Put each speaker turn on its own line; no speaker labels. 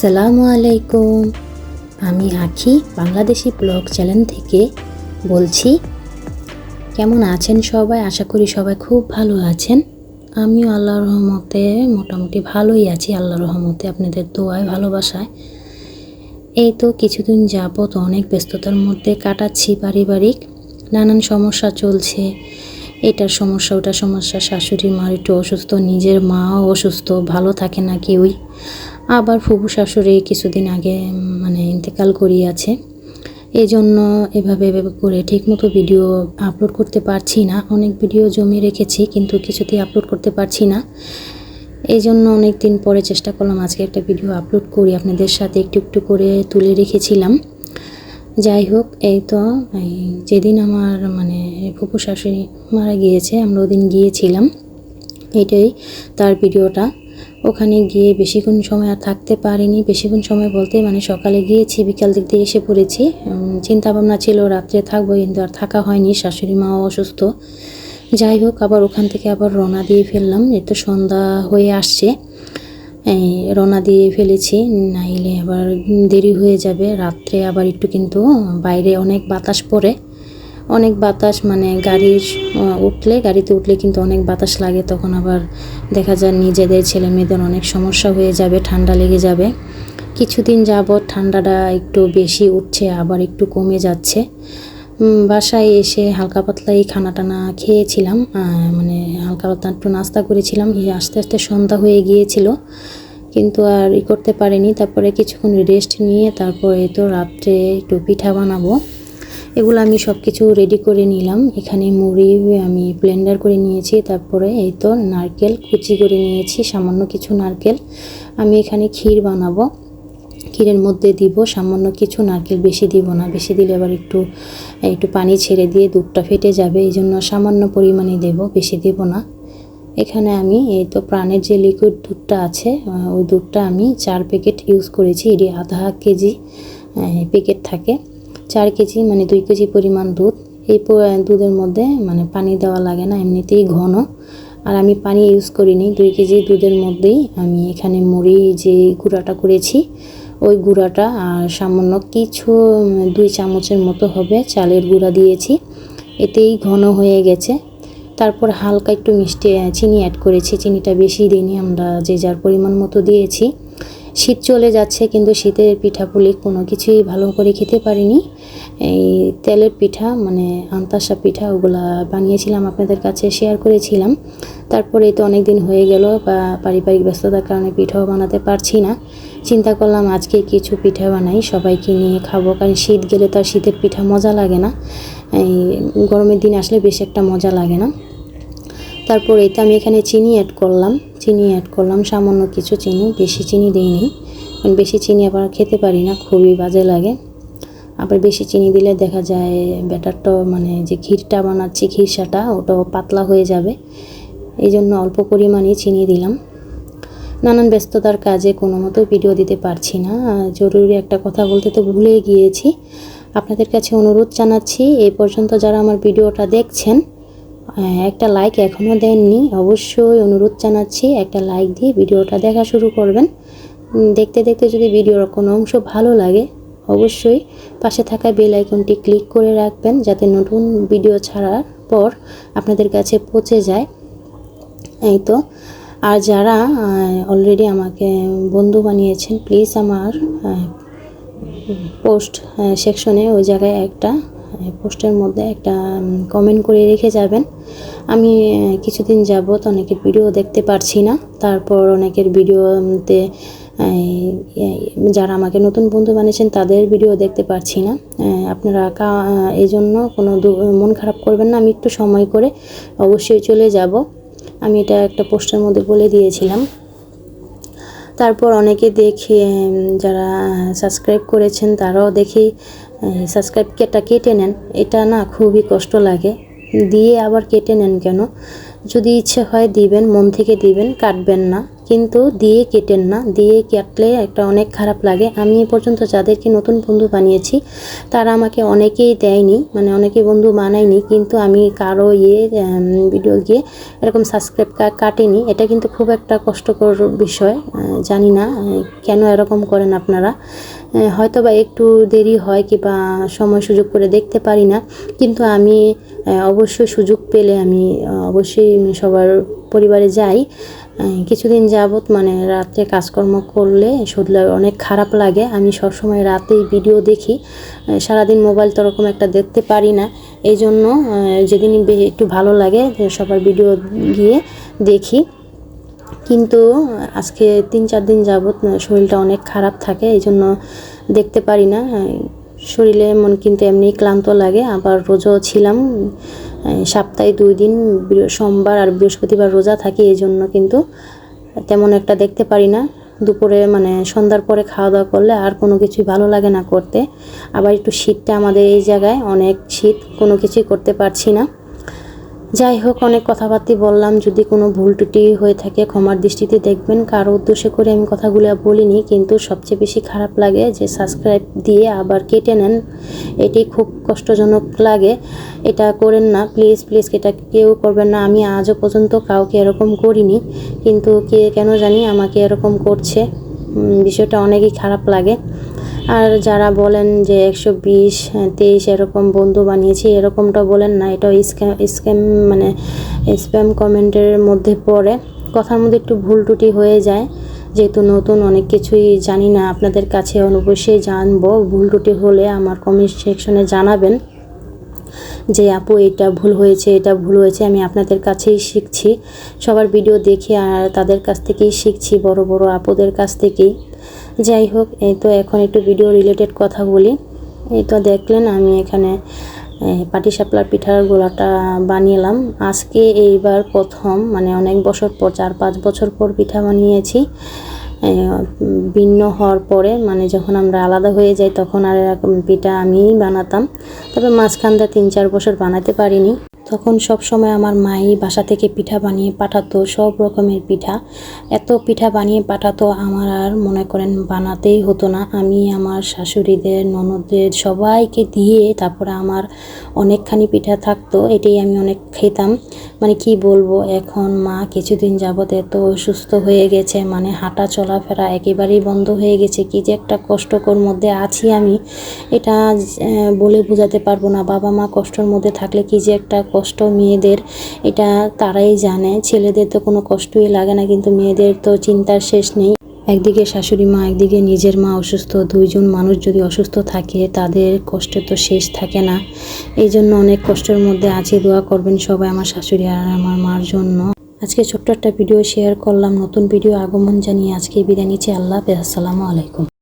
আসসালামু আলাইকুম। আমি আখি বাংলাদেশি ব্লগ চ্যানেল থেকে বলছি। কেমন আছেন সবাই? আশা করি সবাই খুব ভালো আছেন। আমিও আল্লাহর রহমতে মোটামুটি ভালোই আছি। আল্লাহর রহমতে আপনাদের দোয়ায় ভালোবাসায় এই তো কিছুদিন যাবত অনেক ব্যস্ততার মধ্যে কাটাচ্ছি। পারিবারিক নানান সমস্যা চলছে, এটার সমস্যা ওটার সমস্যা। শাশুড়ি মার একটু অসুস্থ, নিজের মাও অসুস্থ, ভালো থাকে না কেউই। আবার ফুফু শাশুড়ি কিছুদিন আগে ইন্তেকাল করিয়াছে। এই জন্য এভাবে করে ঠিকমতো ভিডিও আপলোড করতে পারছি না। অনেক ভিডিও জমিয়ে রেখেছি কিন্তু কিছুতেই আপলোড করতে পারছি না। এই জন্য অনেক দিন পরে চেষ্টা করলাম আজকে একটা ভিডিও আপলোড করি, আপনাদের সাথে একটু একটু করে তুলে রেখেছিলাম। যাই হোক, এই তো যেদিন আমার ফুফু শাশুড়ি মারা গিয়েছে, আমরা ওদিন গিয়েছিলাম। এটাই তার ভিডিওটা। ওখানে গিয়ে বেশিক্ষণ সময় আর থাকতে পারিনি। বেশিক্ষণ সময় বলতে সকালে গিয়েছি, বিকাল দিক দিয়ে এসে পড়েছি। চিন্তা ভাবনা ছিল রাত্রে থাকবো, কিন্তু আর থাকা হয়নি, শাশুড়ি মাও অসুস্থ। যাই হোক, আবার ওখান থেকে আবার রওনা দিয়ে ফেললাম। তো সন্ধ্যা হয়ে আসছে, রওনা দিয়ে ফেলেছি, নাইলে আবার দেরি হয়ে যাবে। রাত্রে আবার একটু কিন্তু বাইরে অনেক বাতাস পড়ে, অনেক বাতাস গাড়িতে উঠলে কিন্তু অনেক বাতাস লাগে। তখন আবার দেখা যায় নিজেদের ছেলে মেয়েদের অনেক সমস্যা হয়ে যাবে, ঠান্ডা লেগে যাবে। কিছুদিন যাবত ঠান্ডাটা একটু বেশি উঠছে, আবার একটু কমে যাচ্ছে। বাসায় এসে হালকা পাতলা এই খানা টানা খেয়েছিলাম, হালকা পাতলা একটু নাস্তা করেছিলাম। আস্তে আস্তে সন্ধ্যা হয়ে গিয়েছিল, কিন্তু আর করতে পারিনি। তারপরে কিছুক্ষণ রেস্ট নিয়ে তারপরে তো রাত্রে একটু পিঠা বানাবো। এগুলো আমি সব কিছু রেডি করে নিলাম। এখানে মুড়ি আমি ব্লেন্ডার করে নিয়েছি। তারপরে এই তো নারকেল কুচি করে নিয়েছি, সামান্য কিছু নারকেল। আমি এখানে ক্ষীর বানাবো, ক্ষীরের মধ্যে দিব সামান্য কিছু নারকেল, বেশি দিব না। বেশি দিলে আবার একটু পানি ছেড়ে দিয়ে দুধটা ফেটে যাবে, এই জন্য সামান্য পরিমাণে দেব, বেশি দেব না। এখানে আমি এই তো প্রাণের যে লিকুইড দুধটা আছে, ওই দুধটা আমি 4 প্যাকেট ইউজ করেছি। এটি আধা কেজি প্যাকেট থাকে, 4 কেজি 2 কেজি পরিমাণ দুধ। এই দুধের মধ্যে পানি দেওয়া লাগে না, এমনিতেই ঘন। আর আমি পানি ইউজ করিনি। 2 কেজি দুধের মধ্যেই আমি এখানে মুড়ি যে গুঁড়াটা করেছি, ওই গুঁড়াটা আর সামান্য কিছু 2 চামচের মতো হবে চালের গুঁড়া দিয়েছি। এতেই ঘন হয়ে গেছে। তারপর হালকা একটু মিষ্টি চিনি অ্যাড করেছি। চিনিটা বেশি দিইনি, আমরা যে যার পরিমাণ মতো দিয়েছি। শীত চলে যাচ্ছে কিন্তু শীতের পিঠাপুলি কোনো কিছুই ভালো করে খেতে পারিনি। এই তেলের পিঠা আন্তাসা পিঠা, ওগুলা বানিয়েছিলাম, আপনাদের কাছে শেয়ার করেছিলাম। তারপরে তো অনেক দিন হয়ে গেল, বা পারিবারিক ব্যস্ততার কারণে পিঠাও বানাতে পারছি না। চিন্তা করলাম আজকে কিছু পিঠা বানাই, সবাইকে নিয়ে খাবো। কারণ শীত গেলে তো আর শীতের পিঠা মজা লাগে না, এই গরমের দিন আসলে বেশ একটা মজা লাগে না। তারপর এতে আমি এখানে চিনি অ্যাড করলাম সামান্য কিছু চিনি, বেশি চিনি দিইনি। কারণ বেশি চিনি আবার খেতে পারি না, খুবই বাজে লাগে। আবার বেশি চিনি দিলে দেখা যায় ব্যাটারটা যে ক্ষীরটা বানাচ্ছি, ক্ষীরসাটা ওটাও পাতলা হয়ে যাবে। এই জন্য অল্প পরিমাণেই চিনি দিলাম। নানান ব্যস্ততার কাজে কোনো মতো ভিডিও দিতে পারছি না। জরুরি একটা কথা বলতে তো ভুলে গিয়েছি। আপনাদের কাছে অনুরোধ জানাচ্ছি, এই পর্যন্ত যারা আমার ভিডিওটা দেখছেন, একটা লাইক এখনও দেননি, অবশ্যই অনুরোধ জানাচ্ছি একটা লাইক দিয়ে ভিডিওটা দেখা শুরু করবেন। দেখতে দেখতে যদি ভিডিওর কোনো অংশ ভালো লাগে, অবশ্যই পাশে থাকা বেল আইকনটি ক্লিক করে রাখবেন, যাতে নতুন ভিডিও ছাড়ার পর আপনাদের কাছে পৌঁছে যায়। এই তো। আর যারা অলরেডি আমাকে বন্ধু বানিয়েছেন, প্লিজ আমার পোস্ট সেকশনে ওই জায়গায় একটা পোস্টের মধ্যে একটা কমেন্ট করে রেখে যাবেন। আমি কিছুদিন যাবত অনেকের ভিডিও দেখতে পারছি না। তারপর অনেকের ভিডিওতে যারা আমাকে নতুন বন্ধু বানিয়েছেন তাদের ভিডিও দেখতে পারছি না। আপনারা এই জন্য কোনো মন খারাপ করবেন না, আমি একটু সময় করে অবশ্যই চলে যাব। আমি এটা একটা পোস্টের মধ্যে বলে দিয়েছিলাম। তারপর অনেকে দেখে যারা সাবস্ক্রাইব করেছেন তারাও দেখি সাবস্ক্রাইব কেটে নেন। এটা না খুবই কষ্ট লাগে, দিয়ে আবার কেটে নেন কেন? যদি ইচ্ছে হয় দিবেন, মন থেকে দিবেন, কাটবেন না। কিন্তু দিয়ে কেটেন না, দিয়ে কাটলে একটা অনেক খারাপ লাগে। আমি এ পর্যন্ত যাদেরকে নতুন বন্ধু বানিয়েছি তারা আমাকে অনেকেই দেয়নি, মানে অনেকেই বন্ধু বানায়নি, কিন্তু আমি কারো ভিডিও গিয়ে এরকম সাবস্ক্রাইব কাটেনি। এটা কিন্তু খুব একটা কষ্টকর বিষয়। জানি না কেন এরকম করেন আপনারা। হয়তো বা একটু দেরি হয় কিংবা সময় সুযোগ করে দেখতে পারি না, কিন্তু আমি অবশ্যই সুযোগ পেলে আমি অবশ্যই সবার পরিবারে যাই। কিছুদিন যাবত মানে রাত্রে কাজকর্ম করলে শরীরে অনেক খারাপ লাগে। আমি সবসময় রাতেই ভিডিও দেখি, সারাদিন মোবাইল তো ওরকম একটা দেখতে পারি না। এই জন্য যেদিন একটু ভালো লাগে সবার ভিডিও গিয়ে দেখি। কিন্তু আজকে 3-4 দিন যাবত শরীরটা অনেক খারাপ থাকে, এই জন্য দেখতে পারি না। শরীরে মন কিন্তু এমনি ক্লান্ত লাগে। আবার রোজাও ছিলাম, সপ্তাহে 2 দিন সোমবার আর বৃহস্পতিবার রোজা থাকি, এই জন্য কিন্তু তেমন একটা দেখতে পারি না। দুপুরে মানে সন্ধ্যার পরে খাওয়া দাওয়া করলে আর কোনো কিছুই ভালো লাগে না করতে। আবার একটু শীতটা আমাদের এই জায়গায় অনেক শীত, কোনো কিছুই করতে পারছি না। যাই হোক, অনেক কথাবার্তা বললাম, যদি কোনো ভুল ত্রুটি হয়ে থাকে ক্ষমার দৃষ্টিতে দেখবেন। কারো উদ্দেশ্য করে আমি কথাগুলো বলিনি, কিন্তু সবচেয়ে বেশি খারাপ লাগে যে সাবস্ক্রাইব দিয়ে আবার কেটে নেন, এটি খুব কষ্টজনক লাগে। এটা করেন না প্লিজ প্লিজ, এটা কেউ করবেন না। আমি আজও পর্যন্ত কাউকে এরকম করিনি, কিন্তু কে কেন জানি আমাকে এরকম করছে। বিষয়টা অনেকই খারাপ লাগে। আর যারা বলেন যে 120, 23 এরকম বন্ধু বানিয়েছি, এরকমটা বলেন না, এটা স্ক্যাম মানে স্প্যাম কমেন্টের মধ্যে পড়ে। কথার মধ্যে একটু ভুল ত্রুটি হয়ে যায়, যেহেতু নতুন অনেক কিছুই জানি না। আপনাদের কাছে অবশ্যই জানবো, ভুল ত্রুটি হলে আমার কমেন্ট সেকশনে জানাবেন যে আপু এটা ভুল হয়েছে, এটা ভুল হয়েছে। আমি আপনাদের কাছেই শিখছি, সবার ভিডিও দেখে আর তাদের কাছ থেকেই শিখছি, বড় বড় আপুদের কাছ থেকেই। যাই হোক, এই তো এখন একটু ভিডিও রিলেটেড কথা বলি। এই তো দেখলেন আমি এখানে পাটিসাপলার পিঠার গোলাটা বানিয়েলাম আজকে, এইবার প্রথম, মানে অনেক বছর পর, 4-5 বছর পর পিঠা বানিয়েছি। ভিন্ন হওয়ার পরে, মানে যখন আমরা আলাদা হয়ে যাই তখন আর এরকম পিঠা আমিই বানাতাম। তবে মাঝখানটা 3-4 বছর বানাতে পারিনি। তখন সব সময় আমার মাই বাসা থেকে পিঠা বানিয়ে পাঠাতো, সব রকমের পিঠা। এত পিঠা বানিয়ে পাঠাতো, আমার আর মনে করেন বানাতেই হতো না। আমি আমার শাশুড়িদের, ননদদের সবাইকে দিয়ে তারপরে আমার অনেকখানি পিঠা থাকতো, এটাই আমি অনেক খেতাম। মানে কি বলবো, এখন মা কিছুদিন যাবত এত অসুস্থ হয়ে গেছে, মানে হাঁটা চলাফেরা একেবারেই বন্ধ হয়ে গেছে। কি যে একটা কষ্টকর মধ্যে আছি আমি, এটা বলে বোঝাতে পারবো না। বাবা মা কষ্টের মধ্যে থাকলে কি যে একটা কষ্ট মেয়েদের, এটা তারাই জানে। ছেলেদের তো কোনো কষ্টই লাগে না, কিন্তু মেয়েদের তো চিন্তার শেষ নেই। একদিকে শাশুড়ি মা, একদিকে নিজের মা অসুস্থ, দুইজন মানুষ যদি অসুস্থ থাকে তাদের কষ্টের তো শেষ থাকে না। এই জন্য অনেক কষ্টের মধ্যে আছি। দোয়া করবেন সবাই আমার শাশুড়ি আর আমার মার জন্য। আজকে ছোট্ট একটা ভিডিও শেয়ার করলাম, নতুন ভিডিও আগমন জানিয়ে আজকে বিদায় নিচ্ছি। আল্লাহ হাফেজ, আসসালামু আলাইকুম।